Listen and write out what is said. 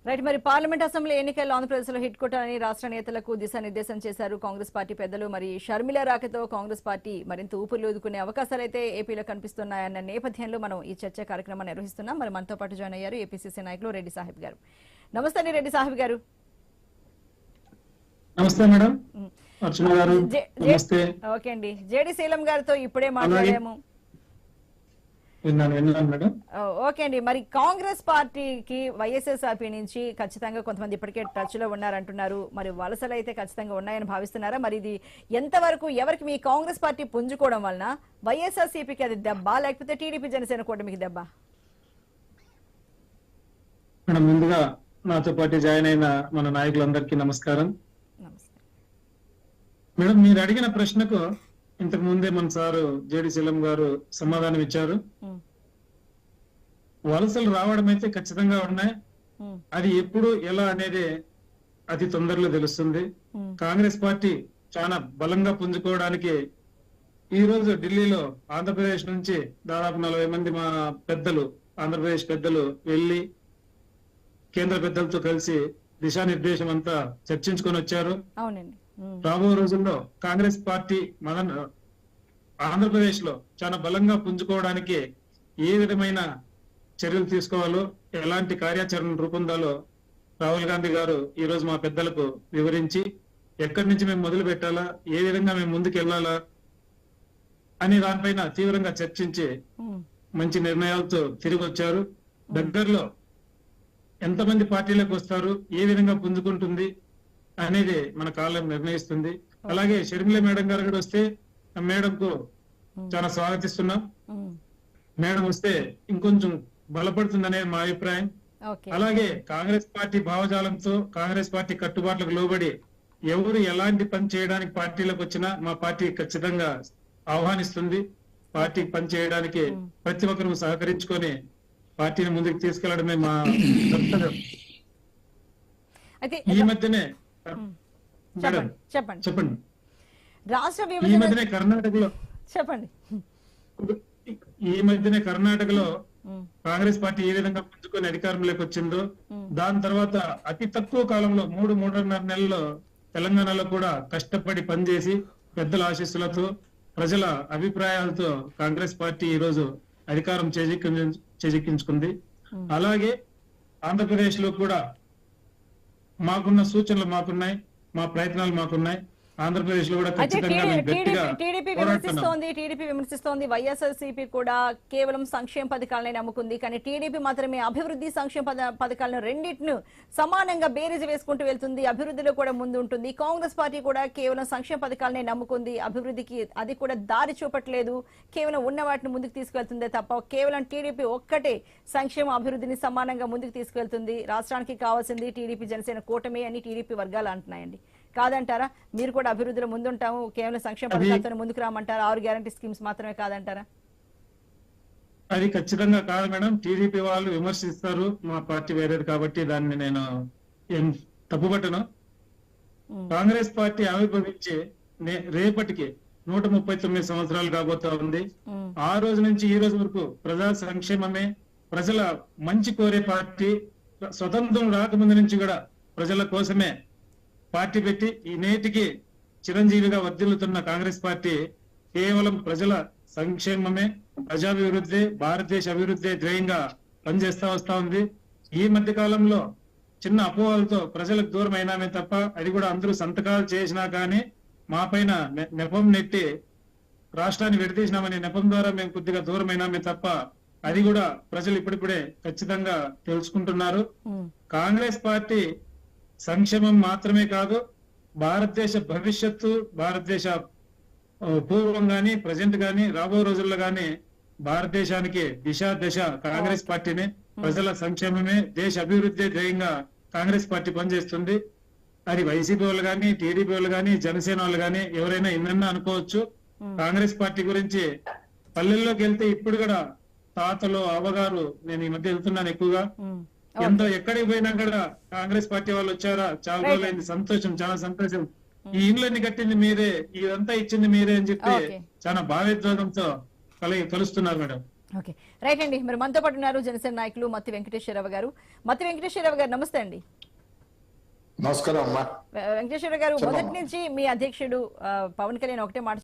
Right. మరి parliament assembly ఎన్నికల్లో ఆంధ్రప్రదేశ్లో హిట్ కొట్టాలని రాష్ట్ర నేతలకు దిశానిర్దేశం చేశారు కాంగ్రెస్ పార్టీ పెద్దలు. మరి షర్మిల రాకతో కాంగ్రెస్ పార్టీ మరింత ఊపులుదుకునే అవకాశాలు అయితే ఏపీలో కనిపిస్తున్నాయన్న నేపథ్యంలో మనం ఈ చర్చ కార్యక్రమాన్ని నిర్వహిస్తున్నాం. మరి మనతో పాటు జాయిన్ అయ్యారు ఏపీసీసీ నాయకులు రెడ్డి సాహిబ్ గారు. నమస్తే అండి రెడ్డి సాహిబ్ గారు. నమస్తే మేడం. ఓకే అండి. జేడి శీలం గారితో ఇప్పుడే మాట్లాడాము. ఓకే అండి. మరి కాంగ్రెస్ పార్టీకి వైఎస్ఆర్సీపీ నుంచి ఖచ్చితంగా కొంతమంది ఇప్పటికే టచ్ లో ఉన్నారంటున్నారు. మరి వలసలు అయితే ఖచ్చితంగా ఉన్నాయని భావిస్తున్నారా? మరి ఇది ఎంతవరకు ఎవరికి మీ కాంగ్రెస్ పార్టీ పుంజుకోవడం వలన వైఎస్ఆర్సీపీకి అది దెబ్బ, లేకపోతే టీడీపీ జనసేన కూటమికి దెబ్బ? మేడం, ముందుగా నాతో పాటు జాయిన్ అయిన మన నాయకులందరికీ నమస్కారం. మేడం, మీరు అడిగిన ప్రశ్నకు ఇంతకు ముందే మన సారు జేడి శీలం గారు సమాధానం ఇచ్చారు. వలసలు రావడం అయితే ఖచ్చితంగా ఉన్నాయి. అది ఎప్పుడు ఎలా అనేది అతి తొందరలో తెలుస్తుంది. కాంగ్రెస్ పార్టీ చాలా బలంగా పుంజుకోవడానికి ఈ రోజు ఢిల్లీలో ఆంధ్రప్రదేశ్ నుంచి దాదాపు 40 మంది మా పెద్దలు, ఆంధ్రప్రదేశ్ పెద్దలు వెళ్లి కేంద్ర పెద్దలతో కలిసి దిశానిర్దేశం అంతా చర్చించుకొని వచ్చారు. రాబో రోజుల్లో కాంగ్రెస్ పార్టీ మన ఆంధ్రప్రదేశ్ లో చాలా బలంగా పుంజుకోవడానికి ఏ విధమైన చర్యలు తీసుకోవాలో, ఎలాంటి కార్యాచరణ రూపొందాలో రాహుల్ గాంధీ గారు ఈ రోజు మా పెద్దలకు వివరించి ఎక్కడి నుంచి మేము మొదలు పెట్టాలా, ఏ విధంగా మేము ముందుకు వెళ్ళాలా అనే దానిపైన తీవ్రంగా చర్చించి మంచి నిర్ణయాలతో తిరిగి వచ్చారు. దగ్గరలో ఎంతమంది పార్టీలకు వస్తారు, ఏ విధంగా పుంజుకుంటుంది అనేది మన కాలం నిర్ణయిస్తుంది. అలాగే షర్మిల మేడం గారు కూడా వస్తే మేడంకు చాలా స్వాగతిస్తున్నాం. మేడం వస్తే ఇంకొంచెం బలపడుతుంది అనేది మా అభిప్రాయం. అలాగే కాంగ్రెస్ పార్టీ భావజాలంతో, కాంగ్రెస్ పార్టీ కట్టుబాట్లకు లోబడి ఎవరు ఎలాంటి పని చేయడానికి పార్టీలకు వచ్చినా మా పార్టీ ఖచ్చితంగా ఆహ్వానిస్తుంది. పార్టీకి పని చేయడానికి ప్రతి ఒక్కరు సహకరించుకొని పార్టీని ముందుకు తీసుకెళ్లడమే మా కర్తవ్యం. ఈ మధ్యనే చెప్పండి. ఈ మధ్యనే కర్ణాటకలో కాంగ్రెస్ పార్టీ ఏ విధంగా పుంజుకొని అధికారంలోకి వచ్చిందో, దాని తర్వాత అతి తక్కువ కాలంలో 3-3.5 నెలల్లో తెలంగాణలో కూడా కష్టపడి పనిచేసి పెద్దల ఆశీస్సులతో, ప్రజల అభిప్రాయాలతో కాంగ్రెస్ పార్టీ ఈ రోజు అధికారం చేజిక్కించుకుంది. అలాగే ఆంధ్రప్రదేశ్ లో కూడా మాకున్న సూచనలు మాకున్నాయి, మా ప్రయత్నాలు మాకున్నాయి. ఆంధ్రప్రదేశ్ లో కూడా టీడీపీ విమర్శిస్తోంది వైఎస్ఆర్సీపీ కూడా కేవలం సంక్షేమ పథకాలనే నమ్ముకుంది. కానీ టీడీపీ మాత్రమే అభివృద్ధి, సంక్షేమ పథకాలను రెండింటిని సమానంగా బేరీజు వేసుకుంటూ వెళ్తుంది, అభివృద్ధిలో కూడా ముందు ఉంటుంది. కాంగ్రెస్ పార్టీ కూడా కేవలం సంక్షేమ పథకాలనే నమ్ముకుంది, అభివృద్ధికి అది కూడా దారి చూపట్లేదు, కేవలం ఉన్న వాటిని ముందుకు తీసుకెళ్తుందే తప్ప కేవలం టీడీపీ ఒక్కటే సంక్షేమ అభివృద్ధిని సమానంగా ముందుకు తీసుకెళ్తుంది. రాష్ట్రానికి కావాల్సింది టీడీపీ జనసేన కూటమి అని టీడీపీ వర్గాలు అంటున్నాయండి. కాదంటారా? మీరు కూడా అభివృద్ధిలో ముందుంటాము, కేవలం సంక్షేమ పథకాలతో ముందుకు రామంటారా? 6 గ్యారంటీ స్కీమ్స్ మాత్రమే కాదంటారా? అది ఖచ్చితంగా కాదు మేడం. టీడీపీ వాళ్ళు విమర్శిస్తారు, మా పార్టీ వేరేది కాబట్టి దాన్ని నేను ఏం తప్పుపట్టను. కాంగ్రెస్ పార్టీ ఆవిర్భవించి రేపటికి 139 సంవత్సరాలు కాబోతా ఉంది. ఆ రోజు నుంచి ఈ రోజు వరకు ప్రజా సంక్షేమమే, ప్రజల మంచి కోరే పార్టీ. స్వతంత్రం రాకముందు నుంచి కూడా ప్రజల కోసమే పార్టీ పెట్టి ఈ నేటికి చిరంజీవిగా వర్ధిల్లుతున్న కాంగ్రెస్ పార్టీ కేవలం ప్రజల సంక్షేమమే, ప్రజాభివృద్ధి, భారతదేశ అభివృద్ధి ధ్యేయంగా పనిచేస్తా వస్తా ఉంది. ఈ మధ్య కాలంలో చిన్న అపోహలతో ప్రజలకు దూరం అయినామే తప్ప, అది కూడా అందరూ సంతకాలు చేసినా కానీ మా పైన నెపం నెట్టి రాష్ట్రాన్ని విడదీసినామనే నెపం ద్వారా మేము కొద్దిగా దూరం అయినామే తప్ప, అది కూడా ప్రజలు ఇప్పుడిప్పుడే ఖచ్చితంగా తెలుసుకుంటున్నారు. కాంగ్రెస్ పార్టీ సంక్షేమం మాత్రమే కాదు, భారతదేశ భవిష్యత్తు, భారతదేశ పూర్వం గాని ప్రజెంట్ గాని రాబో రోజుల్లో గాని భారతదేశానికి దశ కాంగ్రెస్ పార్టీనే. ప్రజల సంక్షేమమే, దేశ అభివృద్ధి ధ్యేయంగా కాంగ్రెస్ పార్టీ పనిచేస్తుంది. అది వైసీపీ వాళ్ళు గాని, టీడీపీ వాళ్ళు గాని, జనసేన వాళ్ళు గాని ఎవరైనా ఎన్నన్నా అనుకోవచ్చు. కాంగ్రెస్ పార్టీ గురించి పల్లెల్లోకి వెళ్తే ఇప్పుడు కూడా తాతలు, అవ్వగారు, నేను ఈ మధ్య వెళ్తున్నాను ఎక్కువగా, ఎంతో ఎక్కడికి పోయినా కూడా కాంగ్రెస్ పార్టీ వాళ్ళు వచ్చారా, చాలా రోజులైంది, సంతోషం, చాలా సంతోషం, ఈ ఇండ్లన్నీ కట్టింది మీరే, ఇదంతా ఇచ్చింది మీరే అని చెప్పి చాలా భావోద్వేగంతో కలుస్తున్నారు మేడం. ఓకే, రైట్ అండి. మరి మనతో పాటు ఉన్నారు జనసేన నాయకులు మత్తి వెంకటేశ్వరరావు గారు. మత్తి వెంకటేశ్వరరావు గారు నమస్తే అండి. నమస్కారం అమ్మా. వెంకటేశ్వర గారు, మొదటి నుంచి మీ అధ్యక్షుడు పవన్ కళ్యాణ్ ఒకటే మాట